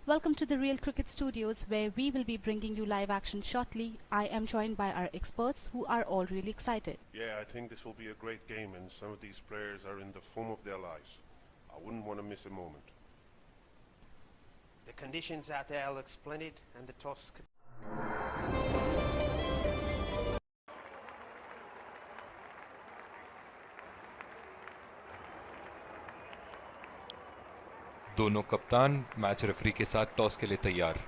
Welcome to the Real Cricket Studios, where we will be bringing you live action shortly. I am joined by our experts who are all really excited. Yeah, I think this will be a great game, and some of these players are in the form of their lives. I wouldn't want to miss a moment. The conditions out there look splendid, and the toss. दोनों कप्तान match referee के साथ toss के लिए तैयार।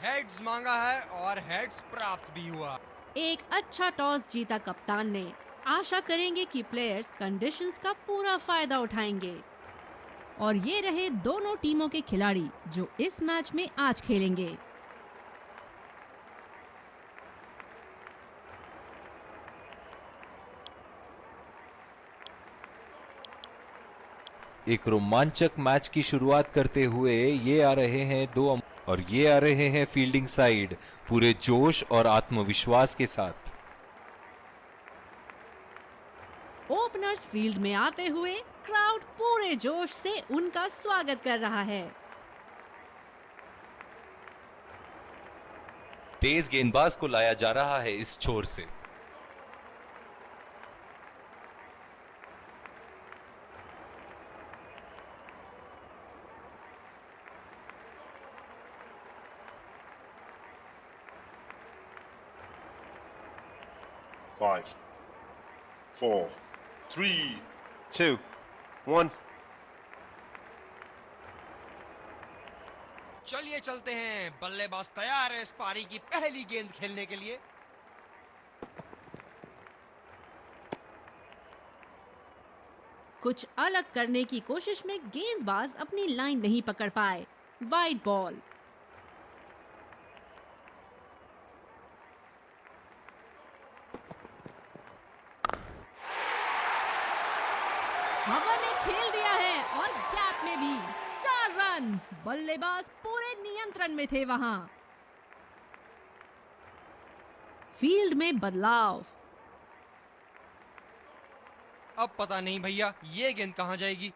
Heads मांगा है और हेड्स प्राप्त भी हुआ। एक अच्छा टॉस जीता कप्तान ने। आशा करेंगे कि प्लेयर्स कंडीशंस का पूरा फायदा उठाएंगे। और ये रहे दोनों टीमों के खिलाड़ी जो इस मैच में आज खेलेंगे। एक रोमांचक मैच की शुरुआत करते हुए ये आ रहे हैं और ये आ रहे हैं फील्डिंग साइड पूरे जोश और आत्मविश्वास के साथ। ओपनर्स फील्ड में आते हुए क्राउड पूरे जोश से उनका स्वागत कर रहा है। तेज गेंदबाज को लाया जा रहा है इस छोर से। Five, 4, 3, 2, 1. चलिए चलते हैं, बल्लेबाज तैयार है इस पारी की पहली गेंद खेलने के लिए। कुछ अलग करने की कोशिश में गेंदबाज अपनी लाइन नहीं पकड़ पाए। Wide ball. हवा में खेल दिया है और गैप में भी 4 रन। बल्लेबाज पूरे नियंत्रण में थे वहां। फील्ड में बदलाव। अब पता नहीं भैया ये गेंद कहां जाएगी।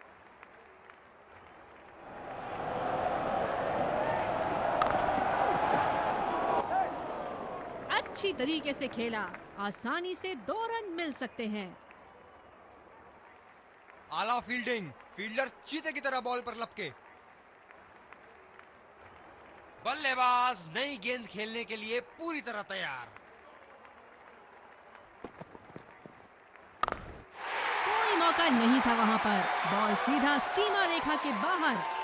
अच्छी तरीके से खेला। आसानी से 2 रन मिल सकते हैं। आला फील्डिंग, फील्डर चीते की तरह बॉल पर लपके। बल्लेबाज नई गेंद खेलने के लिए पूरी तरह तैयार। कोई मौका नहीं था वहां पर। बॉल सीधा सीमा रेखा के बाहर।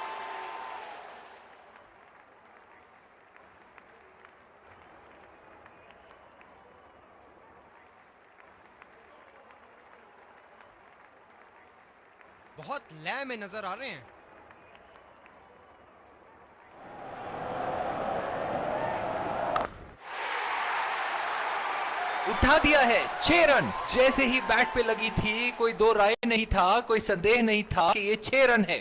बहुत लय में नजर आ रहे हैं। उठा दिया है 6 रन। जैसे ही बैट पे लगी थी कोई दो राय नहीं था, कोई संदेह नहीं था कि ये 6 रन है।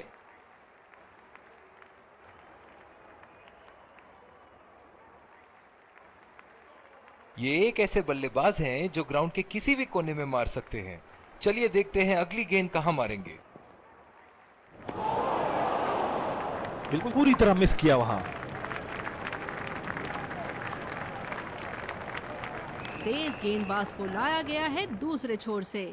ये एक ऐसे बल्लेबाज हैं जो ग्राउंड के किसी भी कोने में मार सकते हैं। चलिए देखते हैं अगली गेंद कहां मारेंगे। बिल्कुल पूरी तरह मिस किया वहां। तेज गेंदबाज को लाया गया है दूसरे छोर से।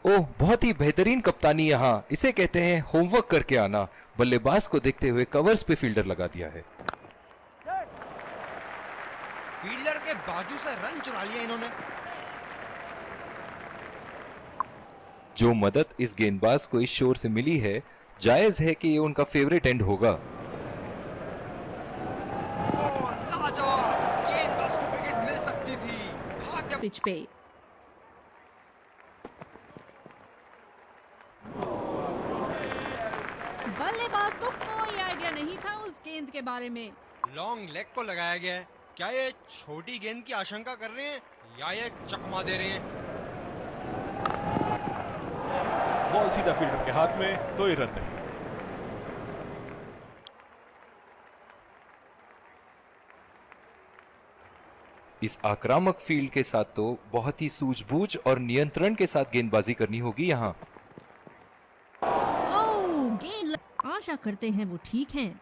ओह, बहुत ही बेहतरीन कप्तानी यहाँ। इसे कहते हैं होमवर्क करके आना। बल्लेबाज को देखते हुए कवर्स पे फील्डर लगा दिया है। फील्डर के बाजू से रन चुरा लिया इन्होंने। जो मदद इस गेंदबाज को इस शोर से मिली है, जायज है कि ये उनका फेवरेट एंड होगा। लाजवाब, गेंदबाज को विकेट मिल सकती थी। पिच पे बल्लेबाज को कोई आइडिया नहीं था उस गेंद के बारे में। लॉन्ग लेग को लगाया गया है। क्या ये छोटी गेंद की आशंका कर रहे हैं या ये चकमा दे रहे हैं? बॉल सीधा फील्डर के हाथ में, कोई रन नहीं। इस आक्रामक फील्ड के साथ तो बहुत ही सूझबूझ और नियंत्रण के साथ गेंदबाजी करनी होगी यहाँ। ओह, आशा करते हैं वो ठीक हैं।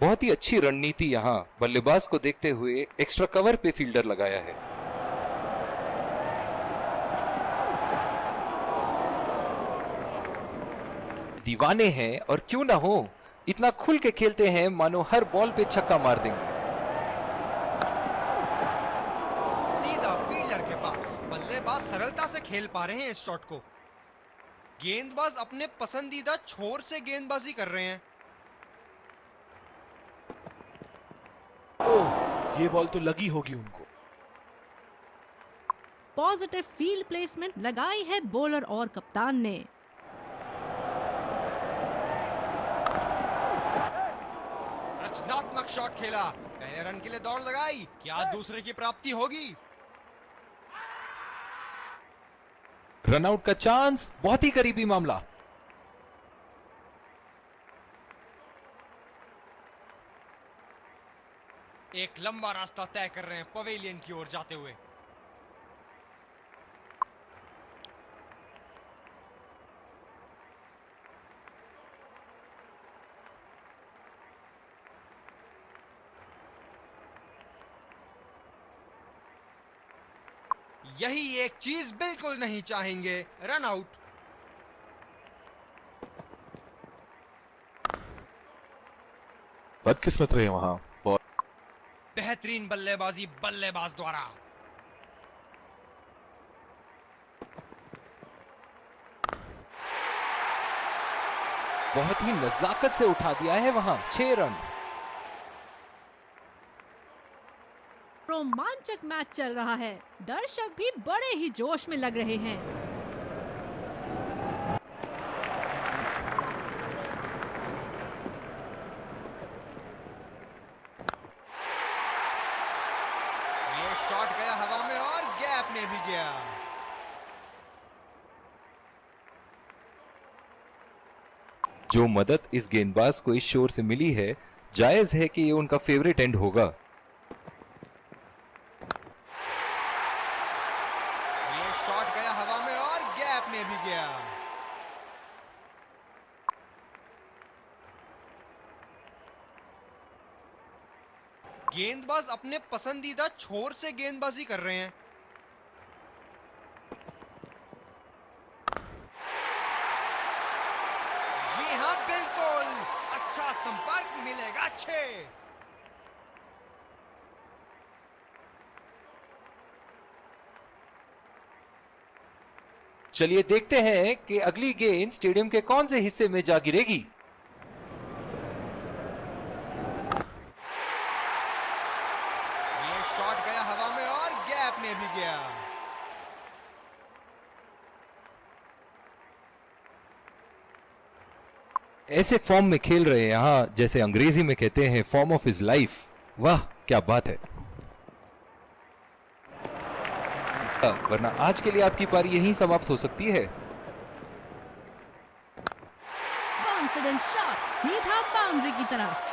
बहुत ही अच्छी रणनीति यहाँ बल्लेबाज को देखते हुए एक्स्ट्रा कवर पे फील्डर लगाया है। दीवाने हैं और क्यों ना हो, इतना खुल के खेलते हैं मानो हर बॉल पे छक्का मार देंगे। सीधा फील्डर के पास। बल्लेबाज सरलता से खेल पा रहे हैं इस शॉट को। गेंदबाज अपने पसंदीदा छोर से गेंदबाजी कर रहे हैं। ओह, ये बॉल तो लगी होगी उनको। पॉजिटिव फील्ड प्लेसमेंट लगाई है बॉलर और कप्तान ने। रचनात्मक शॉट खेला, पहले रन के लिए दौड़ लगाई, क्या दूसरे की प्राप्ति होगी? रनआउट का चांस, बहुत ही करीबी मामला। एक लंबा रास्ता तय कर रहे हैं पवेलियन की ओर जाते हुए। यही एक चीज बिल्कुल नहीं चाहेंगे, रन आउट। बदकिस्मत रहे वहां बॉल। बेहतरीन बल्लेबाजी बल्लेबाज द्वारा। बहुत ही नजाकत से उठा दिया है वहां, 6 रन। रोमांचक मैच चल रहा है, दर्शक भी बड़े ही जोश में लग रहे हैं। ये शॉट गया हवा में और गैप में भी गया। जो मदद इस गेंदबाज को इस शोर से मिली है, जायज है कि ये उनका फेवरेट एंड होगा। ये शॉट गया हवा में और गैप में भी गया। गेंदबाज अपने पसंदीदा छोर से गेंदबाजी कर रहे हैं। जी हां, बिल्कुल अच्छा संपर्क मिलेगा 6। चलिए देखते हैं कि अगली गेंद स्टेडियम के कौन से हिस्से में जा गिरेगी। ये शॉट गया हवा में और गैप में भी गया। ऐसे फॉर्म में खेल रहे हैं यहाँ, जैसे अंग्रेजी में कहते हैं फॉर्म ऑफ हिज लाइफ। वाह क्या बात है। वरना आज के लिए आपकी पारी यहीं समाप्त हो सकती है। कॉन्फिडेंट शॉट सीधा बाउंड्री की तरफ।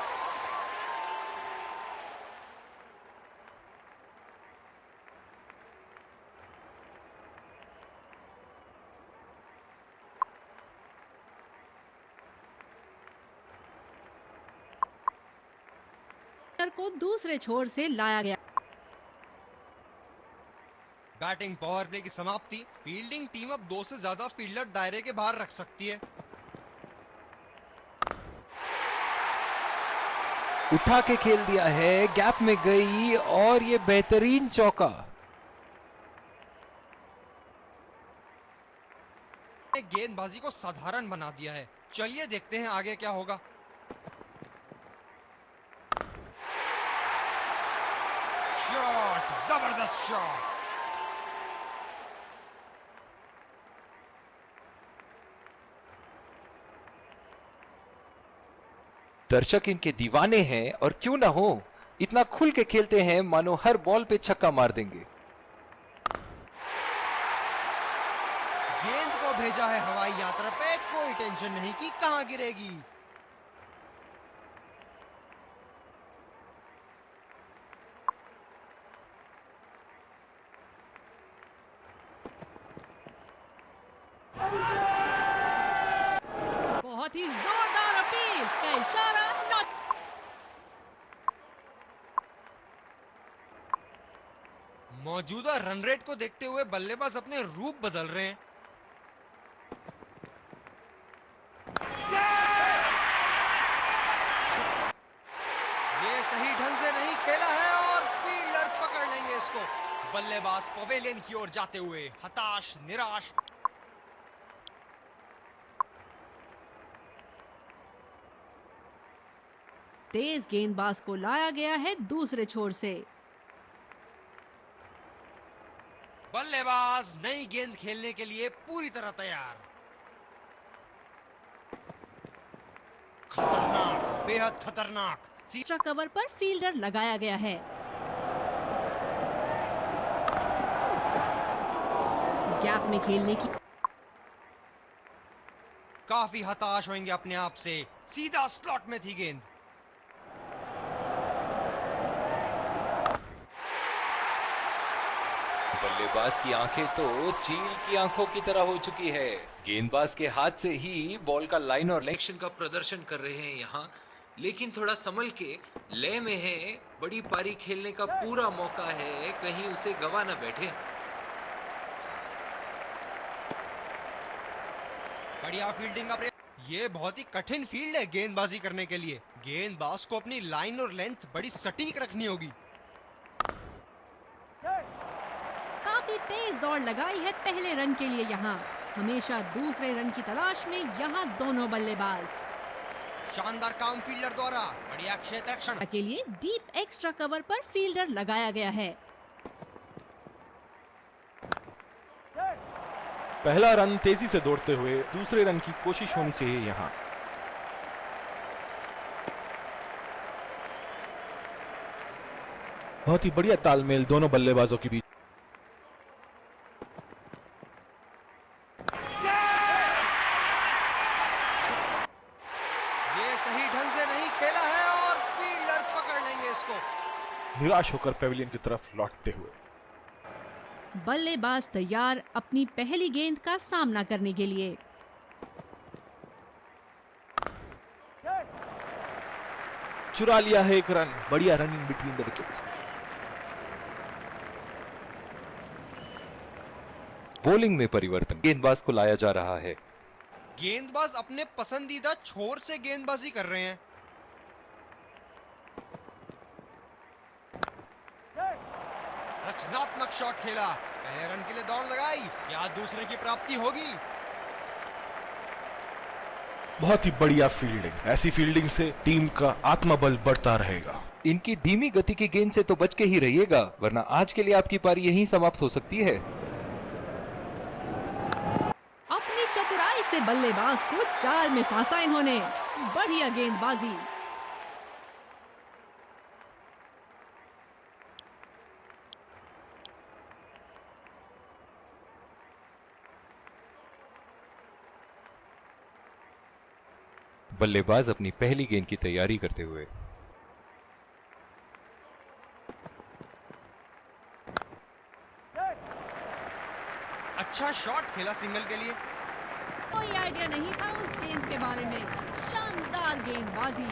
को दूसरे छोर से लाया गया। बैटिंग पावर प्ले की समाप्ति। फील्डिंग टीम अब 2 से ज्यादा फील्डर दायरे के बाहर रख सकती है। उठा के खेल दिया है, गैप में गई और ये बेहतरीन चौका। गेंदबाजी को साधारण बना दिया है। चलिए देखते हैं आगे क्या होगा। शॉट, जबरदस्त शॉट। दर्शक इनके दीवाने हैं और क्यों ना हो, इतना खुल के खेलते हैं मानो हर बॉल पे छक्का मार देंगे। गेंद को भेजा है हवाई यात्रा पे, कोई टेंशन नहीं कि कहां गिरेगी। बहुत ही जोरदार अपील का इशारा नॉट। मौजूदा रन रेट को देखते हुए बल्लेबाज अपने रूप बदल रहे हैं। ये सही ढंग से नहीं खेला है और फील्डर पकड़ लेंगे इसको। बल्लेबाज पवेलियन की ओर जाते हुए हताश निराश। तेज गेंदबाज को लाया गया है दूसरे छोर से। बल्लेबाज नई गेंद खेलने के लिए पूरी तरह तैयार। खतरनाक, बेहद खतरनाक। एक्स्ट्रा कवर पर फील्डर लगाया गया है। गैप में खेलने की काफी हताश होंगे अपने आप से। सीधा स्लॉट में थी गेंद। बल्लेबाज की आंखें तो चील की आंखों की तरह हो चुकी है। गेंदबाज के हाथ से ही बॉल का लाइन और एक्शन का प्रदर्शन कर रहे हैं यहाँ, लेकिन थोड़ा संभल के लय में है। बड़ी पारी खेलने का पूरा मौका है, कहीं उसे गवा न बैठे। बढ़िया फील्डिंग का प्रयास। ये बहुत ही कठिन फील्ड है गेंदबाजी करने के लिए। गेंदबाज को अपनी लाइन और लेंथ बड़ी सटीक रखनी होगी। काफी तेज दौड़ लगाई है पहले रन के लिए यहाँ। हमेशा दूसरे रन की तलाश में यहाँ दोनों बल्लेबाज। शानदार काम फील्डर द्वारा। बढ़िया क्षेत्र रक्षण के लिए डीप एक्स्ट्रा कवर पर फील्डर लगाया गया है। पहला रन तेजी से दौड़ते हुए दूसरे रन की कोशिश होनी चाहिए यहाँ। बहुत ही बढ़िया तालमेल दोनों बल्लेबाजों के बीच। ये सही ढंग से नहीं खेला है और फील्डर पकड़ लेंगे इसको। निराश होकर पेविलियन की तरफ लौटते हुए। बल्लेबाज तैयार अपनी पहली गेंद का सामना करने के लिए। चुरा लिया है एक रन। बढ़िया running between the wickets. Bowling में परिवर्तन, गेंदबाज को लाया जा रहा है। गेंदबाज अपने पसंदीदा छोर से गेंदबाजी कर रहे हैं। रचनात्मक शॉट खेला। पहले रन के लिए दौड़ लगाई। क्या दूसरे की प्राप्ति होगी? बहुत ही बढ़िया फील्डिंग। ऐसी फील्डिंग से टीम का आत्मबल बढ़ता रहेगा। इनकी धीमी गति की गेंद से तो बच के ही रहिएगा, वरना आज के लिए आपकी पारी यहीं समाप्त हो सकती है। अपनी चतुराई से बल्लेबाज को चाल में फंसा इन्होंने। बढ़िया गेंदबाजी। बल्लेबाज अपनी पहली गेंद की तैयारी करते हुए। अच्छा शॉट खेला सिंगल के लिए। कोई आइडिया नहीं था उस गेंद के बारे में। शानदार गेंदबाजी।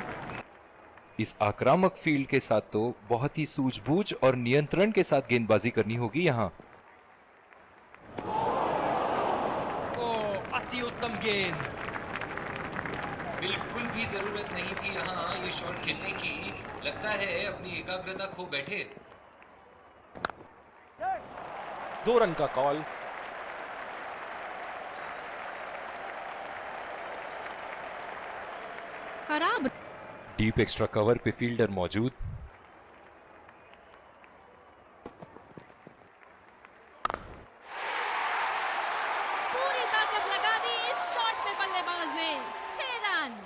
इस आक्रामक फील्ड के साथ तो बहुत ही सूझबूझ और नियंत्रण के साथ गेंदबाजी करनी होगी यहाँ। ओ अति उत्तम गेंद। बिल्कुल भी जरूरत नहीं थी यहाँ ये शॉट खेलने की। लगता है अपनी एकाग्रता खो बैठे। 2 रन का कॉल। खराब। डीप एक्स्ट्रा कवर पे फील्डर मौजूद। पूरी ताकत लगा दी इस शॉट में बल्लेबाज ने। 6 रन।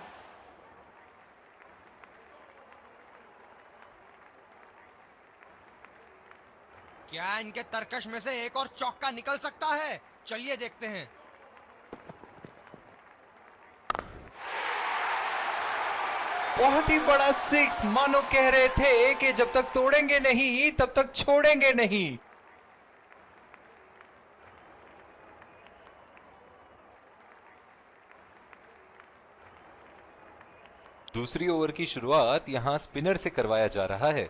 क्या इनके तरकश में से एक और चौका निकल सकता है? चलिए देखते हैं। बहुत ही बड़ा 6, मानो कह रहे थे कि जब तक तोड़ेंगे नहीं तब तक छोड़ेंगे नहीं। दूसरी ओवर की शुरुआत यहां स्पिनर से करवाया जा रहा है।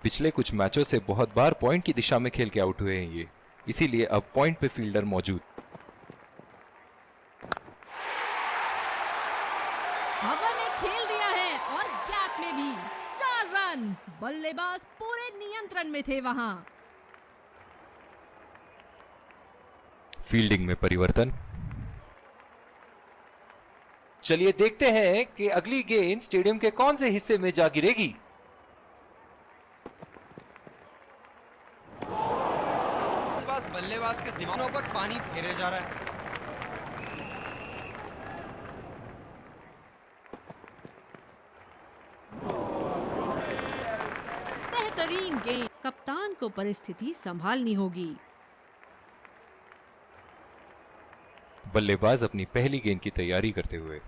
पिछले कुछ मैचों से बहुत बार पॉइंट की दिशा में खेल के आउट हुए हैं ये, इसीलिए अब पॉइंट पे फील्डर मौजूद। हवा में खेल दिया है और गैप में भी 4 रन। बल्लेबाज पूरे नियंत्रण में थे वहां। फील्डिंग में परिवर्तन। चलिए देखते हैं कि अगली गेंद स्टेडियम के कौन से हिस्से में जा गिरेगी। बल्लेबाज के दिमागों पर पानी फेरे जा रहा है। बेहतरीन गेंद। कप्तान को परिस्थिति संभालनी होगी। बल्लेबाज अपनी पहली गेंद की तैयारी करते हुए।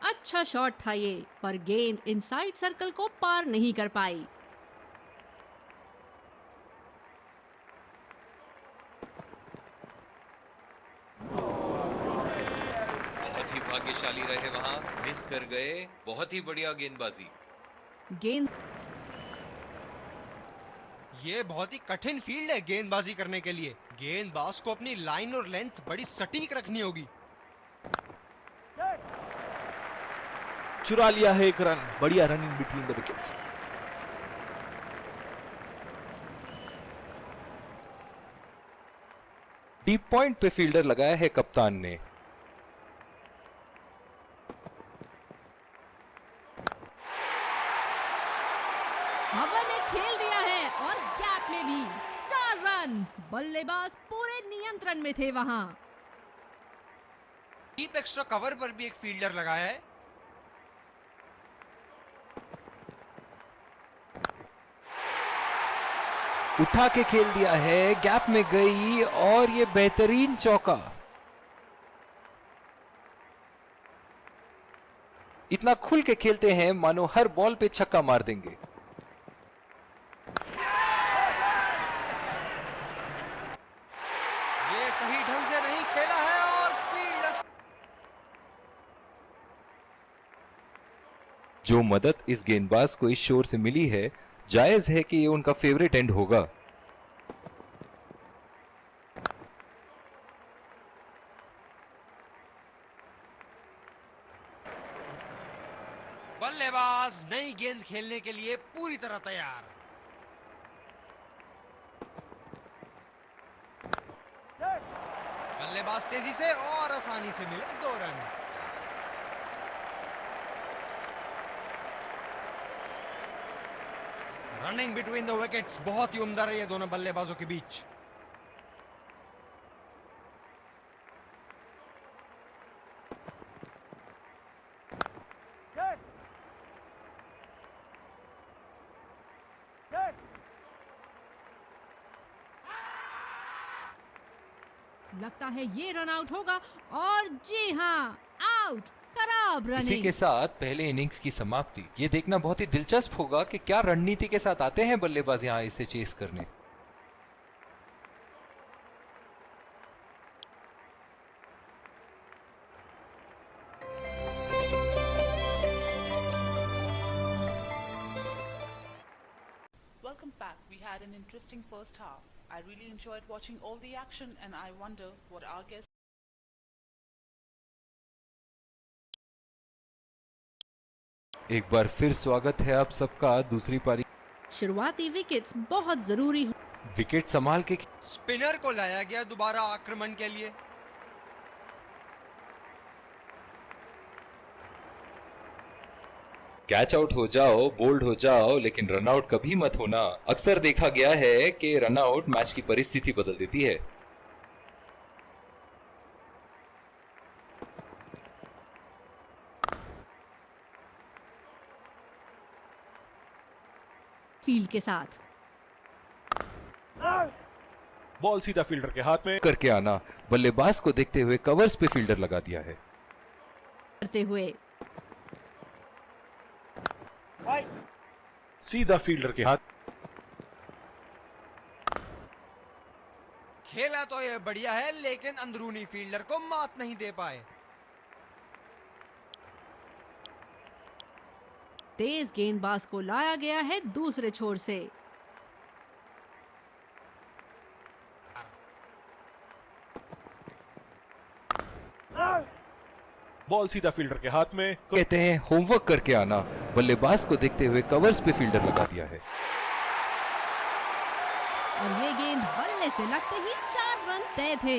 अच्छा शॉट था ये, पर गेंद इनसाइड सर्कल को पार नहीं कर पाई। बहुत ही भाग्यशाली रहे वहां, मिस कर गए। बहुत ही बढ़िया गेंदबाजी। गेंद ये बहुत ही कठिन फील्ड है गेंदबाजी करने के लिए। गेंदबाज को अपनी लाइन और लेंथ बड़ी सटीक रखनी होगी। चुरा लिया है एक रन। बढ़िया running between the wickets. Deep point पे फील्डर लगाया है कप्तान ने। हवा में खेल दिया है और गैप में भी 4 रन। बल्लेबाज पूरे नियंत्रण में थे वहां। डीप एक्स्ट्रा कवर पर भी एक फील्डर लगाया है। उठा के खेल दिया है, गैप में गई और ये बेहतरीन चौका। इतना खुल के खेलते हैं मानो हर बॉल पे छक्का मार देंगे। ये सही ढंग से नहीं खेला है और फील्ड। जो मदद इस गेंदबाज को इस शोर से मिली है, जायज है कि ये उनका फेवरेट एंड होगा। बल्लेबाज नई गेंद खेलने के लिए पूरी तरह तैयार। बल्लेबाज तेजी से और आसानी से मिले 2 run. Running between the wickets बहुत ही उम्दा रही है दोनों बल्लेबाजों के बीच। लगता है ये रन आउट होगा और जी हाँ, आउट। खराब इसी रनिंग। के साथ पहले इनिंग्स की समाप्ति। ये देखना बहुत ही दिलचस्प होगा कि क्या रणनीति के साथ आते हैं बल्लेबाज यहां इसे चेस करने। Welcome back. We had an interesting first half. I really enjoyed watching all the action and I wonder what our guests एक बार फिर स्वागत है आप सबका दूसरी पारी। शुरुआती विकेट्स बहुत जरूरी हो। विकेट संभाल के स्पिनर को लाया गया दोबारा आक्रमण के लिए। कैच आउट हो जाओ, बोल्ड हो जाओ, लेकिन रन आउट कभी मत होना। अक्सर देखा गया है कि रन आउट मैच की परिस्थिति बदल देती है। फील्ड के साथ बॉल सीधा फील्डर के हाथ में करके आना। बल्लेबाज को देखते हुए कवर्स पे फील्डर लगा दिया है। करते हुए सीधा फील्डर के हाथ। खेला तो ये बढ़िया है, लेकिन अंदरूनी फील्डर को मात नहीं दे पाए। तेज गेंदबाज को लाया गया है दूसरे छोर से। बॉल सीधा फील्डर के हाथ में। कहते हैं होमवर्क करके आना, बल्लेबाज को देखते हुए कवर्स पे फील्डर लगा दिया है। और ये गेंद बल्ले से लगते ही 4 रन तय थे।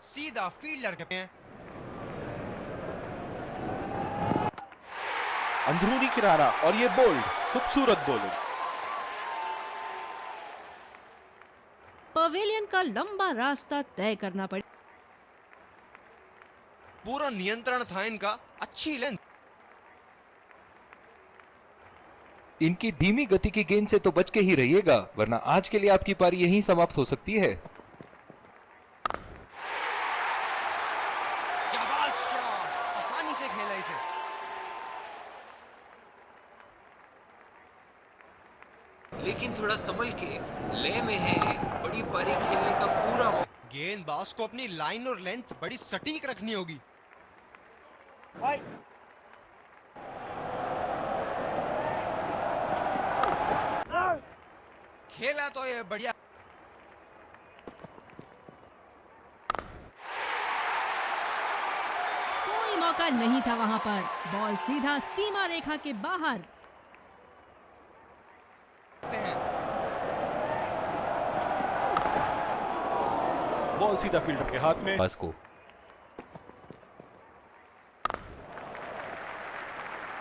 सीधा फील्डर के अंदरूनी किनारा और ये बोल्ड, खूबसूरत बॉलिंग। पवेलियन का लंबा रास्ता तय करना पड़े। पूरा नियंत्रण था इनका, अच्छी लेंथ। इनकी धीमी गति की गेंद से तो बच के ही रहिएगा, वरना आज के लिए आपकी पारी यहीं समाप्त हो सकती है। शाबाश शॉट, आसानी से खेला इसे। लेकिन थोड़ा संभल के, ले में है, बड़ी पारी खेलने का पूरा मौका। गेंदबाज को अपनी लाइन और लेंथ बड़ी सटीक रखनी होगी। खेला तो ये बढ़िया। कोई मौका नहीं था वहां पर। बॉल सीधा सीमा रेखा के बाहर। बॉल सीधा फील्डर के हाथ में। बस को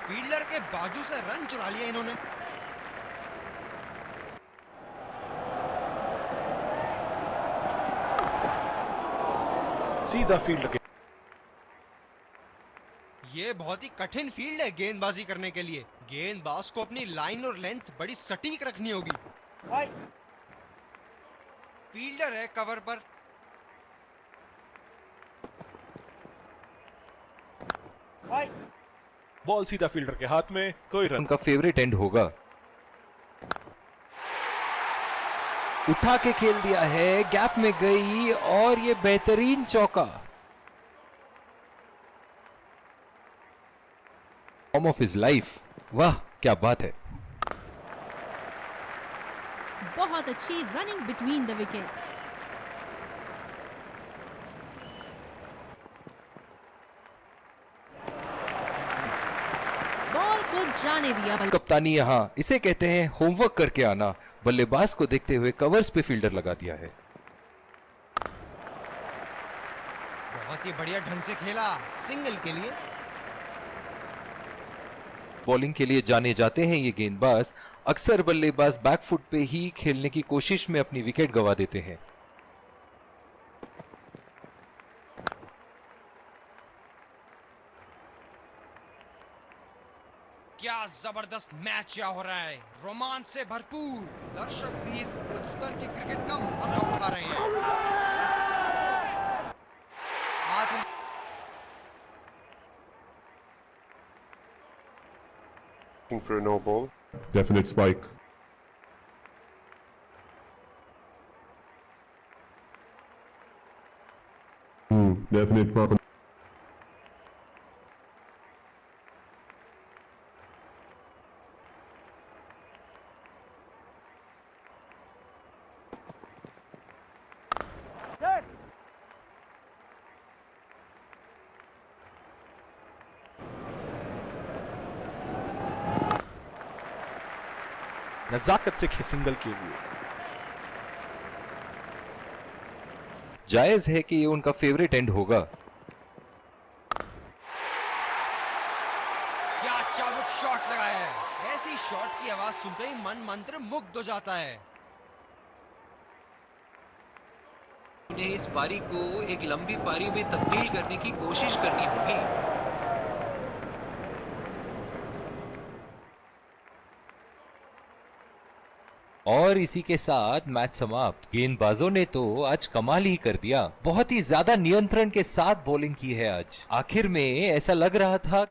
फील्डर के बाजू से रन चुरा लिया इन्होंने। सीधा फील्डर के। ये बहुत ही कठिन फील्ड है गेंदबाजी करने के लिए। गेंदबाज को अपनी लाइन और लेंथ बड़ी सटीक रखनी होगी। फील्डर है कवर पर। बॉल सीधा फील्डर के हाथ में, कोई रन। उनका फेवरेट एंड होगा। उठा के खेल दिया है, गैप में गई और ये बेहतरीन चौका। फॉर्म ऑफ हिज लाइफ, वाह क्या बात है। बहुत अच्छी running between the wickets. Ball को जाने दिया। कप्तानी यहाँ, इसे कहते हैं होमवर्क करके आना, बल्लेबाज को देखते हुए कवर्स पे फील्डर लगा दिया है। बहुत ही बढ़िया ढंग से खेला, सिंगल के लिए। बॉलिंग के लिए जाने जाते हैं ये गेंदबाज, अक्सर बल्लेबाज बैकफुट पे ही खेलने की कोशिश में अपनी विकेट गंवा देते हैं। क्या जबरदस्त मैच यहाँ हो रहा है, रोमांच से भरपूर। दर्शक भी इस उच्च स्तर की क्रिकेट का मजा उठा रहे हैं। Looking for a no ball. Definite spike. Definite proper. नजाकत से सिंगल के लिए। जायज है कि ये उनका फेवरेट एंड होगा। क्या चाबुक शॉट लगाया है। ऐसी शॉट की आवाज सुनते ही मन मंत्र मुग्ध हो जाता है। उन्हें इस पारी को एक लंबी पारी में तब्दील करने की कोशिश करनी होगी। और इसी के साथ मैच समाप्त। गेंदबाजों ने तो आज कमाल ही कर दिया, बहुत ही ज्यादा नियंत्रण के साथ बॉलिंग की है आज। आखिर में ऐसा लग रहा था